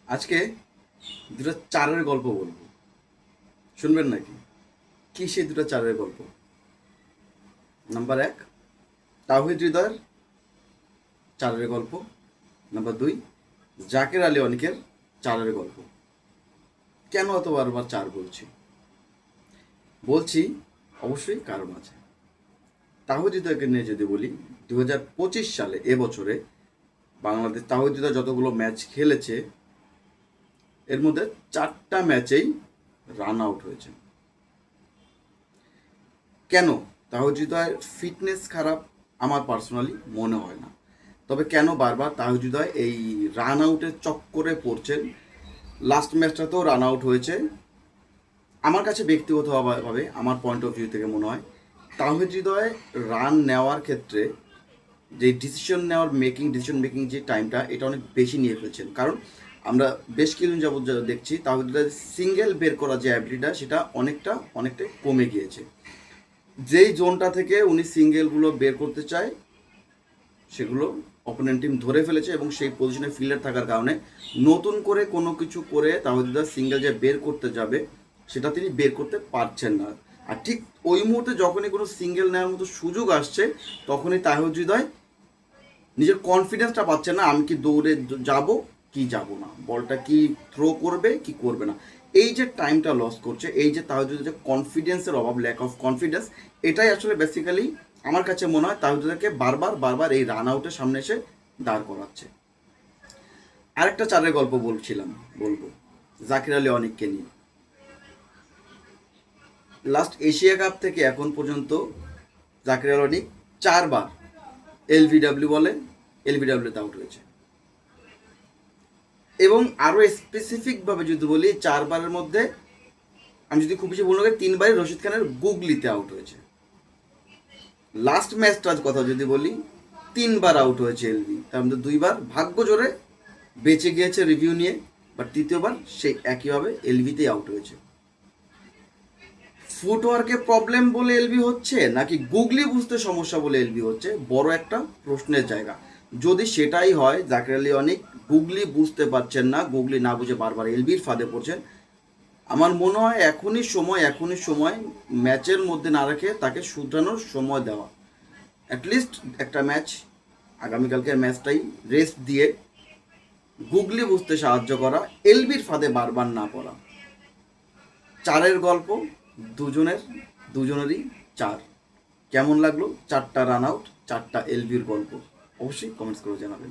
আজকে দুটো চারের গল্প বলবো, শুনবেন নাকি? কি সেই দুটো চারের গল্প? নাম্বার এক, তাওহিদ হৃদয়ের চারের গল্প। নাম্বার দুই, জাকের আলী অনিকের চারের গল্প। কেন এত বারবার চার বলছি অবশ্যই কারণ আছে। তাওহিদ হৃদয়কে নিয়ে যদি বলি, 2025 সালে এবছরে বাংলাদেশ তাওহিদ হৃদয় যতগুলো ম্যাচ খেলেছে এর মধ্যে 4টা ম্যাচেই রান আউট হয়েছে। কেন? তাওহিদ হৃদয়ের ফিটনেস খারাপ আমার পার্সোনালি মনে হয় না, তবে কেন বারবার তাওহিদ হৃদয় এই রান আউটের চক্করে পড়ছেন? লাস্ট ম্যাচটাতেও রান আউট হয়েছে। আমার কাছে ব্যক্তিগতভাবে আমার পয়েন্ট অফ ভিউ থেকে মনে হয় তাওহিদ হৃদয় রান নেওয়ার ক্ষেত্রে যে ডিসিশন মেকিং যে টাইমটা এটা অনেক বেশি নিয়ে ফেলছেন। কারণ আমরা বেশ কিছুদিন যাবত দেখছি তাওহিদ হৃদয় সিঙ্গেল বের করা যে অ্যাবিলিটিটা সেটা অনেকটাই কমে গিয়েছে। যেই জোনটা থেকে উনি সিঙ্গেলগুলো বের করতে চায় সেগুলো অপোনেন্ট টিম ধরে ফেলেছে এবং সেই পজিশনে ফিল্ডার থাকার কারণে নতুন করে কোনো কিছু করে তাওহিদ হৃদয় সিঙ্গেল যে বের করতে যাবে সেটা তিনি বের করতে পারছেন না। আর ঠিক ওই মুহূর্তে যখনই কোনো সিঙ্গেল নেওয়ার মতো সুযোগ আসছে তখনই তাওহিদ হৃদয় নিজের কনফিডেন্সটা পাচ্ছে না, আমি কি দৌড়ে যাব কি যাব না, বলটা কি থ্রো করবে কি করবে না। এই যে টাইমটা লস করছে, এই যে তাওহিদ হৃদয়ের যে কনফিডেন্সের অভাব, ল্যাক অফ কনফিডেন্স, এটাই আসলে বেসিক্যালি আমার কাছে মনে হয় তাওহিদ হৃদয়কে বারবার এই রান আউটের সামনে এসে দাঁড় করাচ্ছে। আরেকটা চারের গল্প বলবো জাকির আলী অনিককে নিয়ে। লাস্ট এশিয়া কাপ থেকে এখন পর্যন্ত জাকির আলী অনিক 4বার এলবিডব্লিউতে আউট হয়েছে। এবং আরও স্পেসিফিকভাবে যদি বলি 4বারের মধ্যে আমি যদি খুব বেশি বলতে পারি 3বারই রশিদ খানের গুগলিতে আউট হয়েছে। লাস্ট ম্যাচটার কথা যদি বলি 3বার আউট হয়েছে এলবি, তার মধ্যে 2বার ভাগ্য জোরে বেঁচে গিয়েছে রিভিউ নিয়ে, বাট তৃতীয়বার সেই একইভাবে এলবিতেই আউট হয়েছে। ফুটওয়ার্কে প্রবলেম বলে এলবি হচ্ছে নাকি গুগলি বুঝতে সমস্যা বলে এলবি হচ্ছে, বড় একটা প্রশ্নের জায়গা। যদি সেটাই হয় জাকির আলী অনিক গুগলি বুঝতে পারছেন না, গুগলি না বুঝে বারবার এলবির ফাঁদে পড়ছেন, আমার মনে হয় এখনই সময় ম্যাচের মধ্যে না রেখে তাকে শুধরানোর সময় দেওয়া। অ্যাটলিস্ট একটা ম্যাচ, আগামীকালকের ম্যাচটাই রেস্ট দিয়ে গুগলি বুঝতে সাহায্য করা, এলবির ফাঁদে বারবার না পড়া। চারের গল্প দুজনেরই চার। কেমন লাগলো 4টা রান আউট 4টা এলবির গল্প? অবশ্যই কমেন্টস করে জানাবেন।